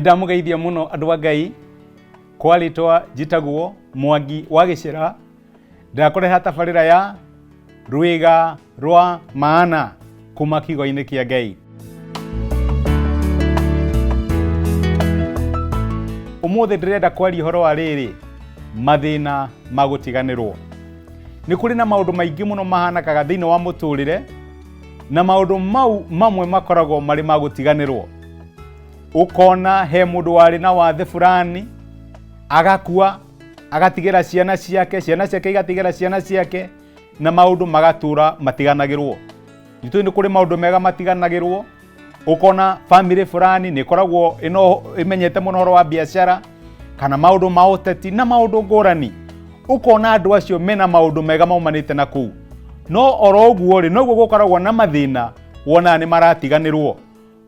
Nindamugeithia muno andu a Ngai kwa ritwa njitagwo Mwangi wa Gicera. Ndakureha tabarira ya Rwiga rwa Maana kuma kiugo-ini kia Ngai. Umuthi ndirenda kwaria horo wa riri mathina ma gutiganirwo. Ni kuri na maundu maingi muno mahanakaga thiini wa muturire, na maundu mau mamwe makoragwo mari ma gutiganirwo. Ukona he mundu wari na wathe fulani agakua, agatigira ciana ciake igatigira ciana ciake, na maundu magatura matiganagirwo. Itu ni kuri maundu mega matiganagirwo. Ukona family fulani ni koragwo imenyete muno horo wa biashara kana maundu ma uteti na maundu ngurani. Ukona andu acio mena maundu mega maumanite na kuu, no oro uguo ri noguo gukoragwo na mathina wona ni maratiganirwo.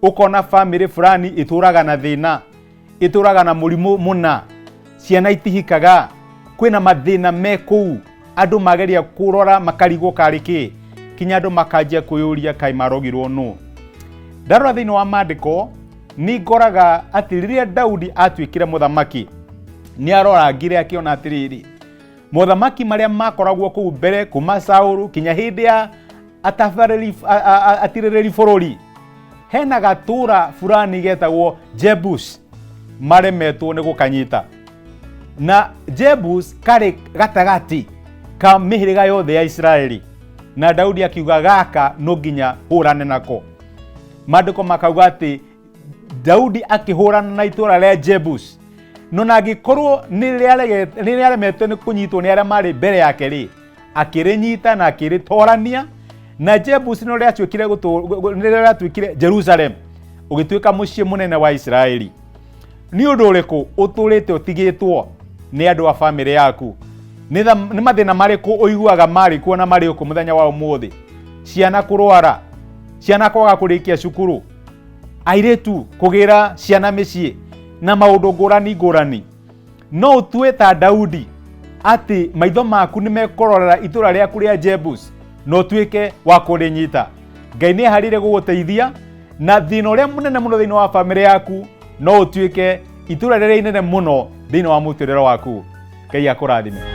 Ukona family fulani ituraga na thina, ituraga na murimu muna, ciana itihikaga, kwina mathina me kuu, andu mageria kurora makarigwo kariki, kinya andu makanjia kuyuria kai marogirwo nu. Ndarora thiini wa maandiko ni ngoraga ati riria Daudi atuikire muthamaki ni arorangire akiona atiriri muthamaki maria makoragwo kuu mbere kuma Saulu kinya hindi ya atiriri bururi, hena gatura fulani getagwo Jebus maremetwo ni gukanyita, na Jebus kari gatagati ka mihiriga yothe ya Israeli, na Daudi akiuga gaka no nginya hurane nako. Maandiko makauga ati Daudi akihurana na itura ria Jebus, no na gikorwo ni riaremetwo ni kunyitwo ni aria mari mbere yake ri, akirinyita na akiritorania, na Jebus no riatuikire Jerusalem ugituika mucii munene wa Israeli. Ni undu uriku uturite utigitwo ni andu a family yaku? Ni mathina mariku uiguaga mari kuona mari uku muthenya wa umuthi? Ciana kurwara, ciana kwaga kurikia cukuru, airetu kugira ciana micii na maundu ngurani. No utue ta Daudi ati maitho maku ni mekororera itura riaku ria Jebus no tuike wa kurinyita. Ngai ni harire guguteithia na thina uria munene muno thiini wa family yaku no utuike itura riria inene muno thiini wa muturire waku. Ngai akurathime.